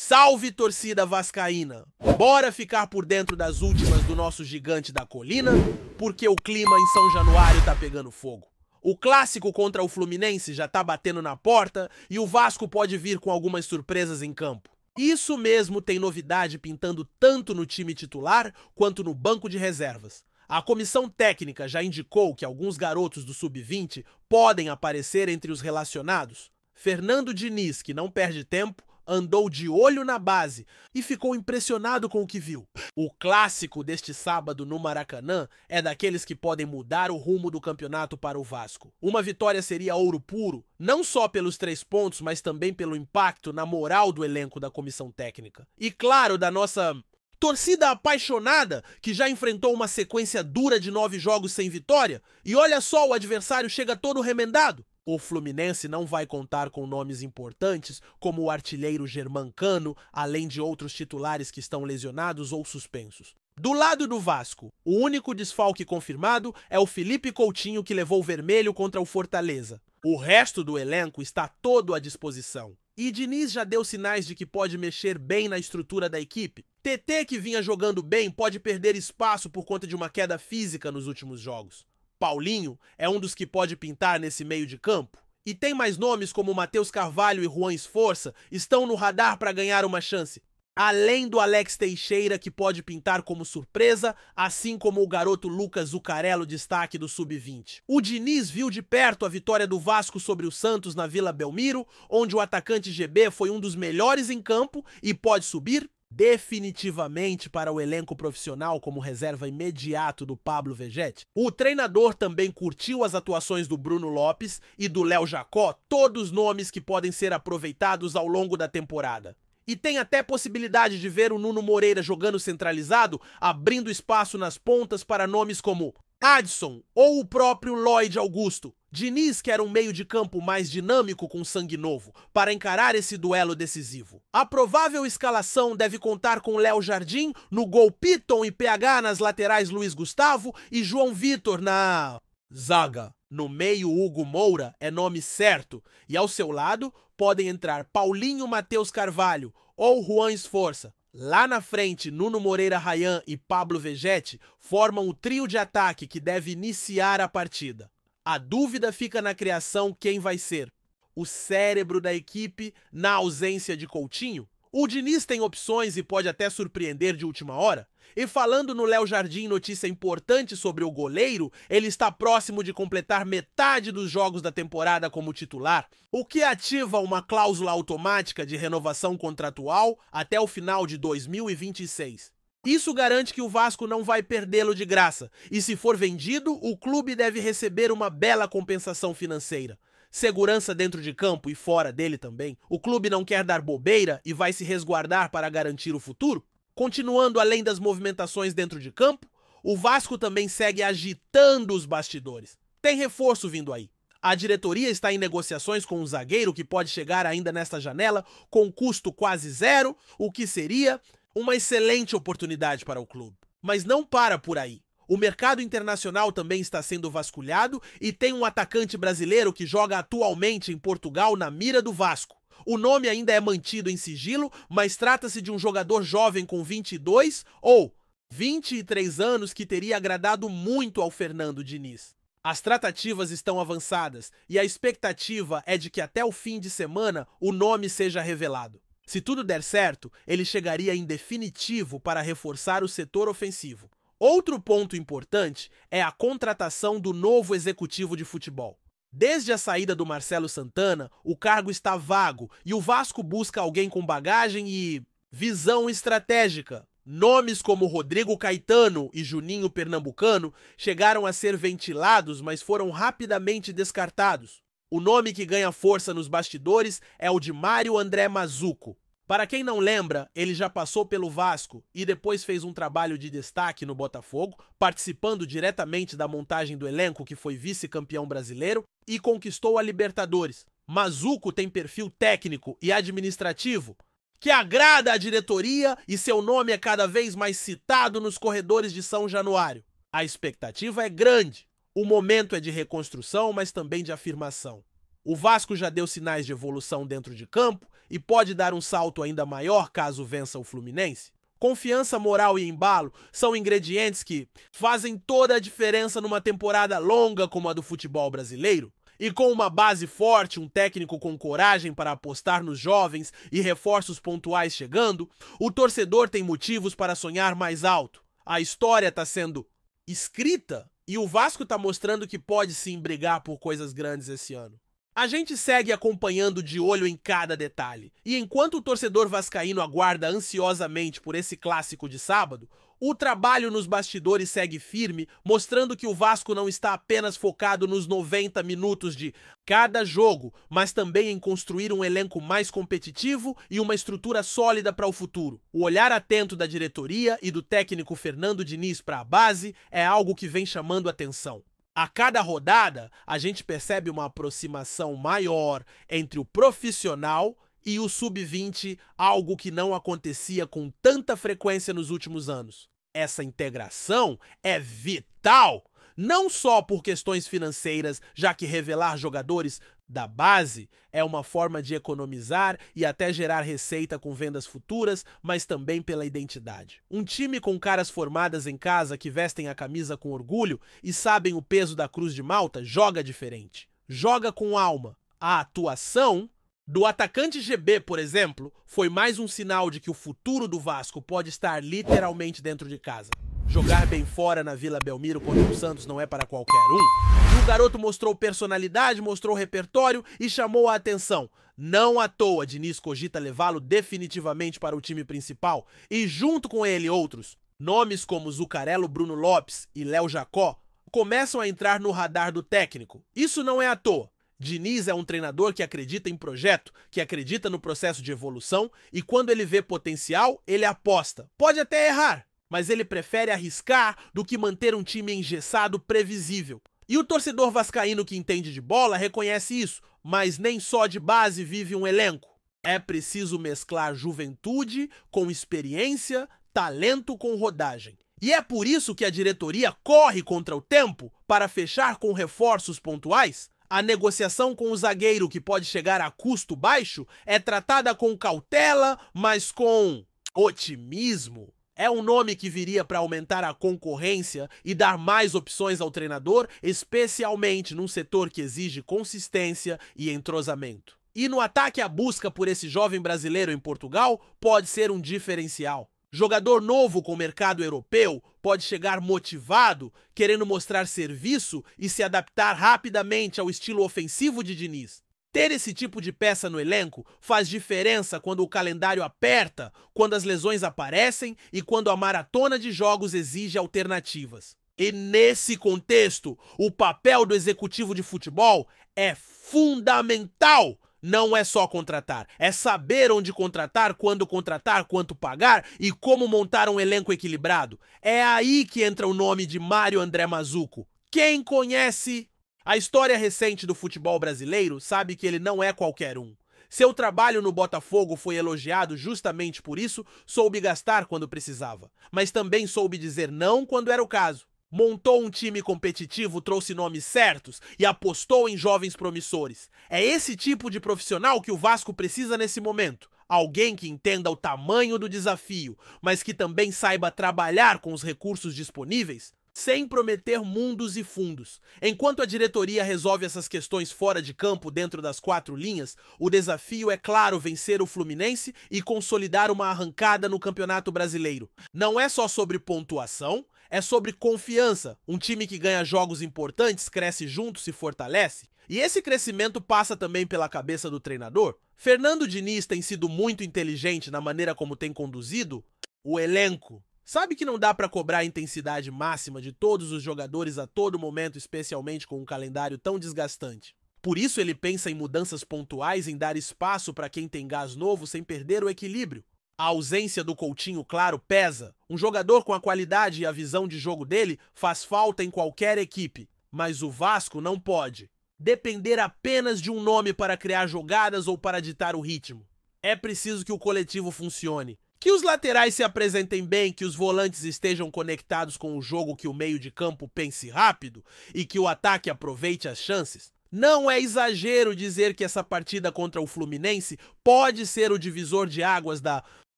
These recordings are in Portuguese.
Salve, torcida vascaína! Bora ficar por dentro das últimas do nosso gigante da colina, porque o clima em São Januário tá pegando fogo. O clássico contra o Fluminense já tá batendo na porta e o Vasco pode vir com algumas surpresas em campo. Isso mesmo, tem novidade pintando tanto no time titular quanto no banco de reservas. A comissão técnica já indicou que alguns garotos do Sub-20 podem aparecer entre os relacionados. Fernando Diniz, que não perde tempo, andou de olho na base e ficou impressionado com o que viu. O clássico deste sábado no Maracanã é daqueles que podem mudar o rumo do campeonato para o Vasco. Uma vitória seria ouro puro, não só pelos 3 pontos, mas também pelo impacto na moral do elenco da comissão técnica. E claro, da nossa torcida apaixonada, que já enfrentou uma sequência dura de 9 jogos sem vitória, e olha só, o adversário chega todo remendado. O Fluminense não vai contar com nomes importantes como o artilheiro Germancano, além de outros titulares que estão lesionados ou suspensos. Do lado do Vasco, o único desfalque confirmado é o Felipe Coutinho, que levou vermelho contra o Fortaleza. O resto do elenco está todo à disposição. E Diniz já deu sinais de que pode mexer bem na estrutura da equipe. TT, que vinha jogando bem, pode perder espaço por conta de uma queda física nos últimos jogos. Paulinho é um dos que pode pintar nesse meio de campo. E tem mais nomes como Matheus Carvalho e Juan Esforça estão no radar para ganhar uma chance. Além do Alex Teixeira, que pode pintar como surpresa, assim como o garoto Lucas Zucarello, destaque do Sub-20. O Diniz viu de perto a vitória do Vasco sobre o Santos na Vila Belmiro, onde o atacante GB foi um dos melhores em campo e pode subir definitivamente para o elenco profissional como reserva imediato do Pablo Vegetti. O treinador também curtiu as atuações do Bruno Lopes e do Léo Jacó, todos nomes que podem ser aproveitados ao longo da temporada. E tem até possibilidade de ver o Nuno Moreira jogando centralizado, abrindo espaço nas pontas para nomes como Adson ou o próprio Lloyd Augusto. Diniz quer um meio de campo mais dinâmico com sangue novo, para encarar esse duelo decisivo. A provável escalação deve contar com Léo Jardim no gol, Piton e PH nas laterais, Luiz Gustavo e João Vitor na zaga. No meio, Hugo Moura é nome certo, e ao seu lado podem entrar Paulinho, Matheus Carvalho ou Juan Esforça. Lá na frente, Nuno Moreira Rayan e Pablo Vegetti formam o trio de ataque que deve iniciar a partida. A dúvida fica na criação quem vai ser o cérebro da equipe na ausência de Coutinho. O Diniz tem opções e pode até surpreender de última hora. E falando no Léo Jardim, notícia importante sobre o goleiro, ele está próximo de completar metade dos jogos da temporada como titular, o que ativa uma cláusula automática de renovação contratual até o final de 2026. Isso garante que o Vasco não vai perdê-lo de graça, e se for vendido, o clube deve receber uma bela compensação financeira. Segurança dentro de campo e fora dele também. O clube não quer dar bobeira e vai se resguardar para garantir o futuro? Continuando além das movimentações dentro de campo, o Vasco também segue agitando os bastidores. Tem reforço vindo aí. A diretoria está em negociações com um zagueiro que pode chegar ainda nesta janela com custo quase zero, o que seria uma excelente oportunidade para o clube. Mas não para por aí. O mercado internacional também está sendo vasculhado e tem um atacante brasileiro que joga atualmente em Portugal na mira do Vasco. O nome ainda é mantido em sigilo, mas trata-se de um jogador jovem com 22 ou 23 anos que teria agradado muito ao Fernando Diniz. As tratativas estão avançadas e a expectativa é de que até o fim de semana o nome seja revelado. Se tudo der certo, ele chegaria em definitivo para reforçar o setor ofensivo. Outro ponto importante é a contratação do novo executivo de futebol. Desde a saída do Marcelo Santana, o cargo está vago e o Vasco busca alguém com bagagem e visão estratégica. Nomes como Rodrigo Caetano e Juninho Pernambucano chegaram a ser ventilados, mas foram rapidamente descartados. O nome que ganha força nos bastidores é o de Mário André Mazzucco. Para quem não lembra, ele já passou pelo Vasco e depois fez um trabalho de destaque no Botafogo, participando diretamente da montagem do elenco que foi vice-campeão brasileiro e conquistou a Libertadores. Mazzucco tem perfil técnico e administrativo que agrada a diretoria e seu nome é cada vez mais citado nos corredores de São Januário. A expectativa é grande. O momento é de reconstrução, mas também de afirmação. O Vasco já deu sinais de evolução dentro de campo, e pode dar um salto ainda maior caso vença o Fluminense? Confiança, moral e embalo são ingredientes que fazem toda a diferença numa temporada longa como a do futebol brasileiro. E com uma base forte, um técnico com coragem para apostar nos jovens e reforços pontuais chegando, o torcedor tem motivos para sonhar mais alto. A história está sendo escrita e o Vasco está mostrando que pode sim brigar por coisas grandes esse ano. A gente segue acompanhando de olho em cada detalhe. E enquanto o torcedor vascaíno aguarda ansiosamente por esse clássico de sábado, o trabalho nos bastidores segue firme, mostrando que o Vasco não está apenas focado nos 90 minutos de cada jogo, mas também em construir um elenco mais competitivo e uma estrutura sólida para o futuro. O olhar atento da diretoria e do técnico Fernando Diniz para a base é algo que vem chamando atenção. A cada rodada, a gente percebe uma aproximação maior entre o profissional e o sub-20, algo que não acontecia com tanta frequência nos últimos anos. Essa integração é vital, não só por questões financeiras, já que revelar jogadores da base é uma forma de economizar e até gerar receita com vendas futuras, mas também pela identidade. Um time com caras formadas em casa que vestem a camisa com orgulho e sabem o peso da Cruz de Malta joga diferente. Joga com alma. A atuação do atacante GB, por exemplo, foi mais um sinal de que o futuro do Vasco pode estar literalmente dentro de casa. Jogar bem fora na Vila Belmiro contra o Santos não é para qualquer um. E o garoto mostrou personalidade, mostrou repertório e chamou a atenção. Não à toa, Diniz cogita levá-lo definitivamente para o time principal e junto com ele outros. Nomes como Zucarello, Bruno Lopes e Léo Jacó começam a entrar no radar do técnico. Isso não é à toa. Diniz é um treinador que acredita em projeto, que acredita no processo de evolução e quando ele vê potencial, ele aposta. Pode até errar, mas ele prefere arriscar do que manter um time engessado previsível. E o torcedor vascaíno que entende de bola reconhece isso, mas nem só de base vive um elenco. É preciso mesclar juventude com experiência, talento com rodagem. E é por isso que a diretoria corre contra o tempo para fechar com reforços pontuais. A negociação com o zagueiro, que pode chegar a custo baixo, é tratada com cautela, mas com otimismo. É um nome que viria para aumentar a concorrência e dar mais opções ao treinador, especialmente num setor que exige consistência e entrosamento. E no ataque, a busca por esse jovem brasileiro em Portugal pode ser um diferencial. Jogador novo com mercado europeu pode chegar motivado, querendo mostrar serviço e se adaptar rapidamente ao estilo ofensivo de Diniz. Ter esse tipo de peça no elenco faz diferença quando o calendário aperta, quando as lesões aparecem e quando a maratona de jogos exige alternativas. E nesse contexto, o papel do executivo de futebol é fundamental. Não é só contratar, é saber onde contratar, quando contratar, quanto pagar e como montar um elenco equilibrado. É aí que entra o nome de Mário André Mazzucco. Quem conhece a história recente do futebol brasileiro sabe que ele não é qualquer um. Seu trabalho no Botafogo foi elogiado justamente por isso, soube gastar quando precisava, mas também soube dizer não quando era o caso. Montou um time competitivo, trouxe nomes certos e apostou em jovens promissores. É esse tipo de profissional que o Vasco precisa nesse momento. Alguém que entenda o tamanho do desafio, mas que também saiba trabalhar com os recursos disponíveis, sem prometer mundos e fundos. Enquanto a diretoria resolve essas questões fora de campo dentro das 4 linhas, o desafio é claro vencer o Fluminense e consolidar uma arrancada no Campeonato Brasileiro. Não é só sobre pontuação, é sobre confiança. Um time que ganha jogos importantes cresce junto, se fortalece. E esse crescimento passa também pela cabeça do treinador. Fernando Diniz tem sido muito inteligente na maneira como tem conduzido o elenco. Sabe que não dá para cobrar a intensidade máxima de todos os jogadores a todo momento, especialmente com um calendário tão desgastante. Por isso ele pensa em mudanças pontuais, em dar espaço para quem tem gás novo sem perder o equilíbrio. A ausência do Coutinho, claro, pesa. Um jogador com a qualidade e a visão de jogo dele faz falta em qualquer equipe. Mas o Vasco não pode depender apenas de um nome para criar jogadas ou para ditar o ritmo. É preciso que o coletivo funcione. Que os laterais se apresentem bem, que os volantes estejam conectados com o jogo, que o meio de campo pense rápido e que o ataque aproveite as chances. Não é exagero dizer que essa partida contra o Fluminense pode ser o divisor de águas da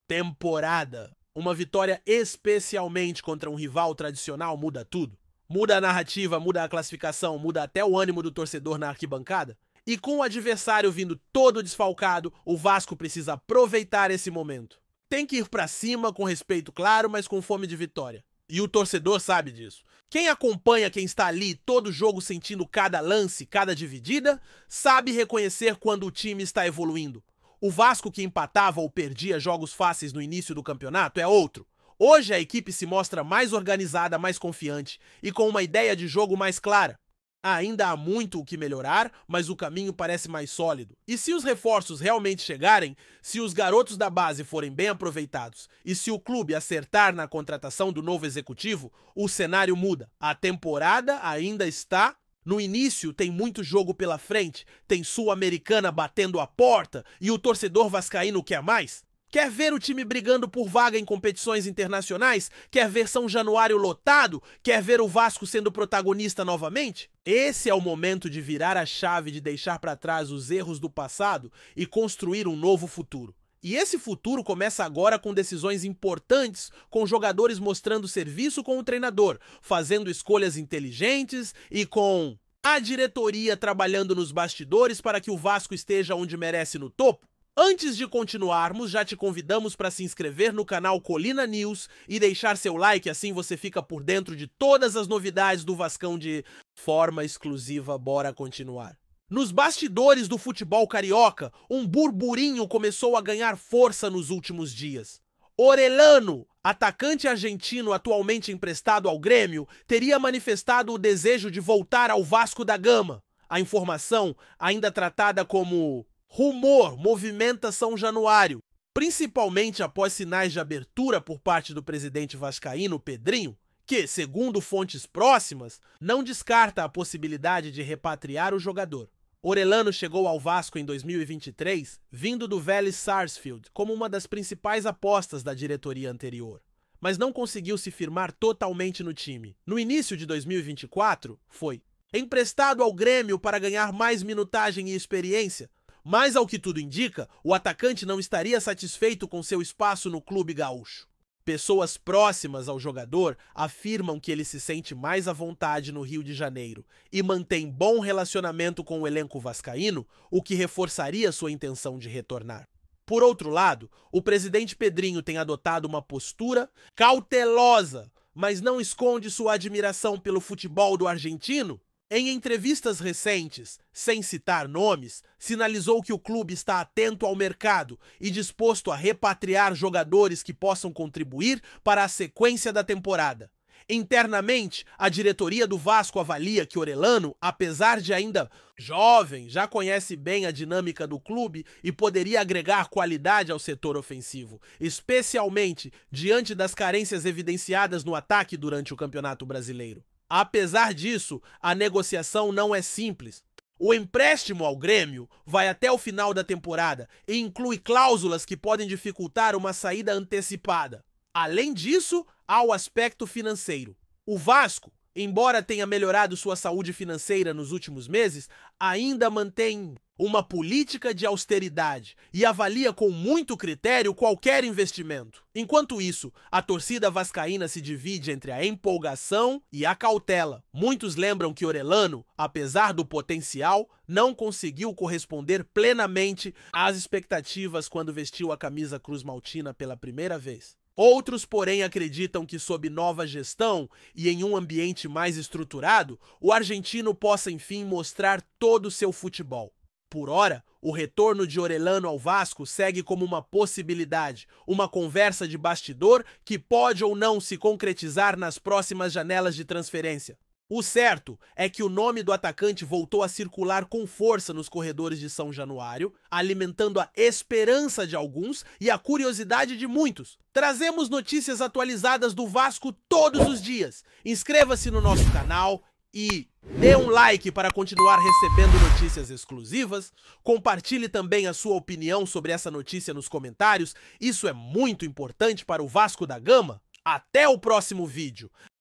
temporada. Uma vitória especialmente contra um rival tradicional muda tudo. Muda a narrativa, muda a classificação, muda até o ânimo do torcedor na arquibancada. E com o adversário vindo todo desfalcado, o Vasco precisa aproveitar esse momento. Tem que ir pra cima com respeito claro, mas com fome de vitória. E o torcedor sabe disso. Quem acompanha quem está ali todo jogo sentindo cada lance, cada dividida, sabe reconhecer quando o time está evoluindo. O Vasco que empatava ou perdia jogos fáceis no início do campeonato é outro. Hoje a equipe se mostra mais organizada, mais confiante e com uma ideia de jogo mais clara. Ainda há muito o que melhorar, mas o caminho parece mais sólido. E se os reforços realmente chegarem, se os garotos da base forem bem aproveitados e se o clube acertar na contratação do novo executivo, o cenário muda. A temporada ainda está no início, tem muito jogo pela frente, tem Sul-Americana batendo a porta e o torcedor vascaíno quer mais. Quer ver o time brigando por vaga em competições internacionais? Quer ver São Januário lotado? Quer ver o Vasco sendo protagonista novamente? Esse é o momento de virar a chave, de deixar para trás os erros do passado e construir um novo futuro. E esse futuro começa agora com decisões importantes, com jogadores mostrando serviço com o treinador, fazendo escolhas inteligentes e com a diretoria trabalhando nos bastidores para que o Vasco esteja onde merece no topo. Antes de continuarmos, já te convidamos para se inscrever no canal Colina News e deixar seu like, assim você fica por dentro de todas as novidades do Vascão de forma exclusiva. Bora continuar. Nos bastidores do futebol carioca, um burburinho começou a ganhar força nos últimos dias. Orelhano, atacante argentino atualmente emprestado ao Grêmio, teria manifestado o desejo de voltar ao Vasco da Gama. A informação, ainda tratada como rumor, movimenta São Januário, principalmente após sinais de abertura por parte do presidente vascaíno Pedrinho, que, segundo fontes próximas, não descarta a possibilidade de repatriar o jogador. Orelhano chegou ao Vasco em 2023, vindo do Vélez Sarsfield, como uma das principais apostas da diretoria anterior, mas não conseguiu se firmar totalmente no time. No início de 2024, foi emprestado ao Grêmio para ganhar mais minutagem e experiência, mas, ao que tudo indica, o atacante não estaria satisfeito com seu espaço no clube gaúcho. Pessoas próximas ao jogador afirmam que ele se sente mais à vontade no Rio de Janeiro e mantém bom relacionamento com o elenco vascaíno, o que reforçaria sua intenção de retornar. Por outro lado, o presidente Pedrinho tem adotado uma postura cautelosa, mas não esconde sua admiração pelo futebol do argentino. Em entrevistas recentes, sem citar nomes, sinalizou que o clube está atento ao mercado e disposto a repatriar jogadores que possam contribuir para a sequência da temporada. Internamente, a diretoria do Vasco avalia que Orelhano, apesar de ainda jovem, já conhece bem a dinâmica do clube e poderia agregar qualidade ao setor ofensivo, especialmente diante das carências evidenciadas no ataque durante o Campeonato Brasileiro. Apesar disso, a negociação não é simples. O empréstimo ao Grêmio vai até o final da temporada e inclui cláusulas que podem dificultar uma saída antecipada. Além disso, há o aspecto financeiro. O Vasco, embora tenha melhorado sua saúde financeira nos últimos meses, ainda mantém uma política de austeridade e avalia com muito critério qualquer investimento. Enquanto isso, a torcida vascaína se divide entre a empolgação e a cautela. Muitos lembram que Orelhano, apesar do potencial, não conseguiu corresponder plenamente às expectativas quando vestiu a camisa cruz-maltina pela primeira vez. Outros, porém, acreditam que sob nova gestão e em um ambiente mais estruturado, o argentino possa enfim mostrar todo o seu futebol. Por ora, o retorno de Orelhano ao Vasco segue como uma possibilidade, uma conversa de bastidor que pode ou não se concretizar nas próximas janelas de transferência. O certo é que o nome do atacante voltou a circular com força nos corredores de São Januário, alimentando a esperança de alguns e a curiosidade de muitos. Trazemos notícias atualizadas do Vasco todos os dias. Inscreva-se no nosso canal e dê um like para continuar recebendo notícias exclusivas. Compartilhe também a sua opinião sobre essa notícia nos comentários. Isso é muito importante para o Vasco da Gama. Até o próximo vídeo.